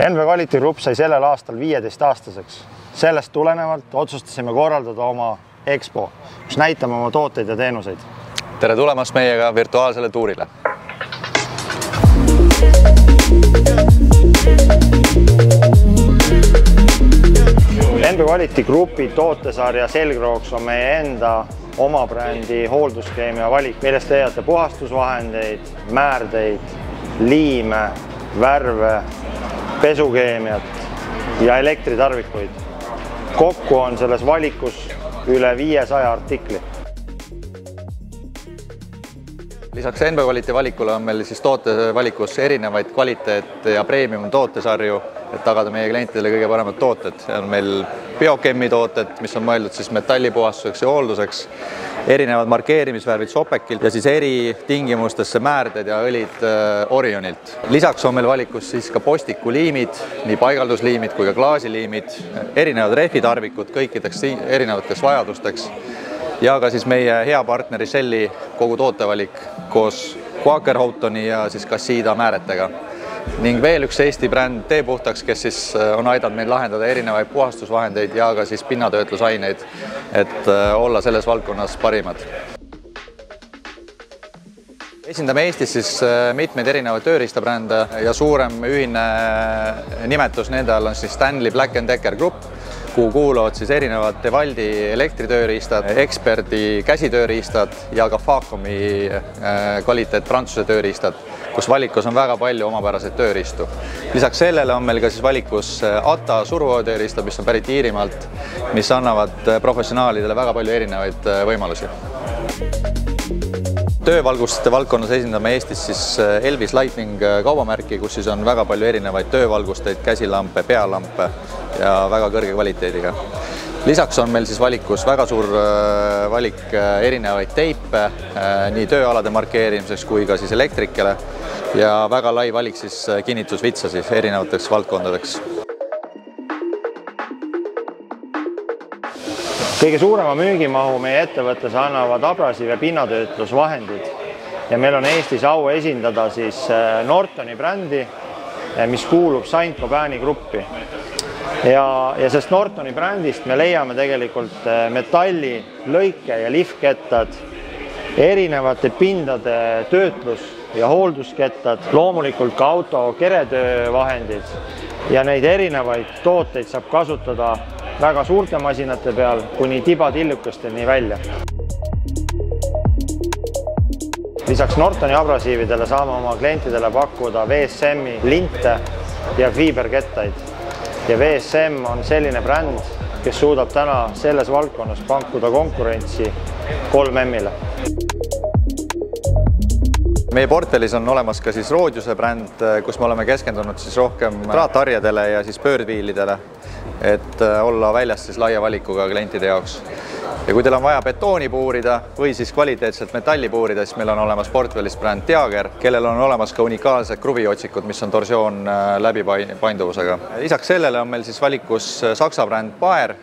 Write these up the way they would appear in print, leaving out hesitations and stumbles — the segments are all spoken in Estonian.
NB Quality Group sai sellel aastal 15-aastaseks. Sellest tulenevalt otsustasime korraldada oma EXPO, kus näitame oma tooteid ja teenuseid. Tere tulemast meiega virtuaalsele tuurile! NB Quality Groupi tootesarja selgrooks on meie enda oma brändi hoolduskeemia valik, millest leiate puhastusvahendeid, määrdeid, liime, värve, pesukeemiat ja elektritarvikuid. Kokku on selles valikus üle 500 artikli. Lisaks NB Quality valikule on meil tootevalikus erinevaid kvaliteet- ja premium tootesarju, et tagada meie klientidele kõige paremad tooted. See on meil biokemmi tooted, mis on mõeldud metallipuhastuseks ja hoolduseks, erinevad markeerimisvärvid Sopekilt ja eri tingimustesse määrded ja õlid Orionilt. Lisaks on meil valikus ka postikuliimid, nii paigaldusliimid kui ka klaasiliimid, erinevad rehvitarvikud kõikideks erinevateks vajadusteks ja ka meie hea partneri Shelli kogu tootevalik koos Quaker Houghtoni ja Cassida määretega. Ning veel üks Eesti bränd Tee Puhtaks, kes on aidanud meil lahendada erinevaid puhastusvahendeid ja ka pinnatöötlusaineid, et olla selles valdkonnas parimad. Esindame Eestis mitmeid erinevaid tööriistabrände ja suurem ühine nimetus nende all on Stanley Black & Decker Group, kuhu kuuluvad erinevad Devaldi elektritööriistad, Experti käsitööriistad ja ka Facomi kvaliteet Prantsuse tööriistad, kus valikus on väga palju omapäraseid tööriistu. Lisaks sellele on meil ka valikus ATA suruvöötööriistad, mis on pärit Iirimaalt, mis annavad professionaalidele väga palju erinevaid võimalusi. Töövalguste valdkonnas esindame Eestis Elvis Lightning kaubamärki, kus on väga palju erinevaid töövalgusteid, käsilampe, pealampe ja väga kõrge kvaliteediga. Lisaks on meil valikus väga suur valik erinevaid teipe, nii tööalade markeerimiseks kui ka elektrikele ja väga lai valik kinnitusvitsa erinevateks valdkondadeks. Kõige suurema müügimahu meie ettevõttes annavad abrasiiv- ja pinnatöötlusvahendid ja meil on Eestis au esindada Nortoni brändi, mis kuulub Saint-Gobaini gruppi. Ja sest Nortoni brändist me leiame tegelikult metalli, lõike ja lihvkettad, erinevate pindade töötlus- ja hoolduskettad, loomulikult ka auto keretöövahendid ja neid erinevaid tooteid saab kasutada väga suurte masinate peal kuni tibatillukesteni välja. Lisaks Nortoni abrasiividele saame oma klientidele pakkuda VSM-i linte ja fiiberkettaid. Ja VSM on selline bränd, kes suudab täna selles valdkonnas pakkuda konkurentsi 3M-ile. Meie portfellis on olemas ka Roodiuse bränd, kus me oleme keskendunud rohkem traatharjadele ja pöördviilidele, et olla väljas laia valikuga klientide jaoks. Ja kui teil on vaja betooni puurida või kvaliteetselt metalli puurida, siis meil on olemas portfellis bränd Tiager, kellel on olemas ka unikaalsed kruviotsikud, mis on torsioon läbipainduvusega. Lisaks sellele on meil valikus Saksa bränd Baer,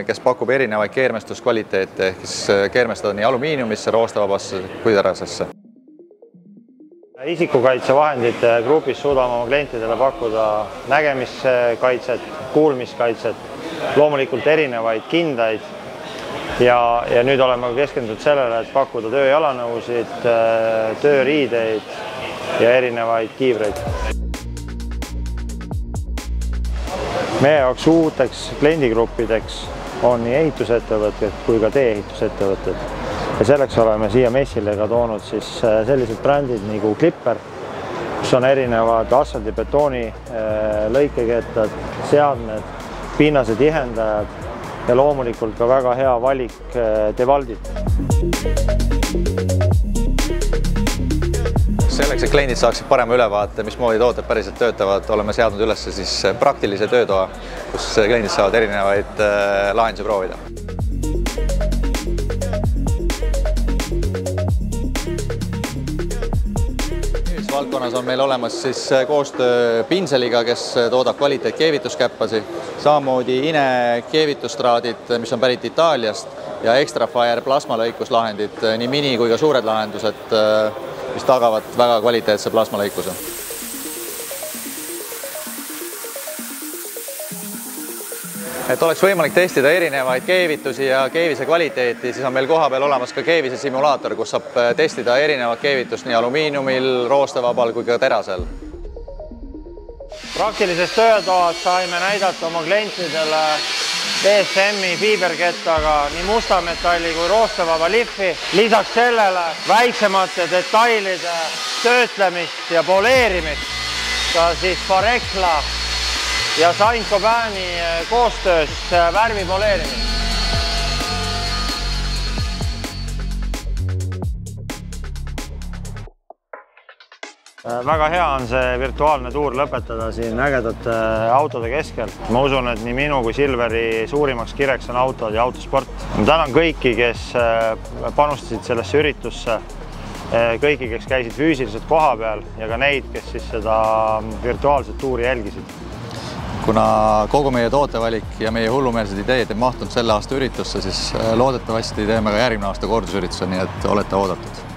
kes pakub erinevaid keermestuskvaliteete, ehk keermestada nii alumiiniumisse, roostavabasse kui terasesse. Isikukaitsevahendite grupis suudame oma klientidele pakkuda nägemiskaitset, kuulmiskaitset, loomulikult erinevaid kindaid ja nüüd oleme keskendunud sellele, et pakkuda tööjalanõusid, tööriideid ja erinevaid kiivreid. Meie jaoks uuteks kliendigruppideks on nii ehitusettevõtted kui ka tee-ehitusettevõtted. Ja selleks oleme siia messile ka toonud sellised brändid nagu Clipper, kus on erinevad asfaldi betooni lõikekettad, seadmed, pinnase tihendajad ja loomulikult ka väga hea valik Devaldid. Selleks, et kliendid saaksid parema ülevaate, mismoodi tooted päriselt töötavad, oleme seadnud üles praktilise töötoa, kus kliendid saavad erinevaid lahendusi proovida. Valdkonnas on meil olemas koostöö Pinseliga, kes toodab kvaliteet keevituskäppasi, samamoodi INE keevitustraadid, mis on pärit Itaaliast ja Extrafire plasmalõikuslahendid, nii mini kui ka suured lahendused, mis tagavad väga kvaliteetse plasmalõikuse. Et oleks võimalik testida erinevaid keevitusi ja keevise kvaliteeti, siis on meil kohapeal olemas ka keevise simulaator, kus saab testida erinevat keevitust nii alumiiniumil, roostevabal kui ka terasel. Praktilises töötoas saime näidata oma klientidele DSM-i fiiberkettaga nii mustametalli kui roostevaba lihvi. Lisaks sellele väiksemate detailide töötlemist ja poleerimist ka siis Farekla ja Saint-Gobaini koostöös värvi poleerimist. Väga hea on see virtuaalne tuur lõpetada siin ägedate autode keskel. Ma usun, et nii minu kui Silveri suurimaks kireks on autod ja autosport. Ma tänan kõiki, kes panustasid sellesse üritusse, kõiki, kes käisid füüsiliselt koha peal ja ka neid, kes siis seda virtuaalset tuuri jälgisid. Kuna kogu meie tootevalik ja meie hullumeelsed ideed ei mahtunud selle aasta üritusse, siis loodetavasti teeme ka järgmine aasta kordusürituse, nii et olete oodatud.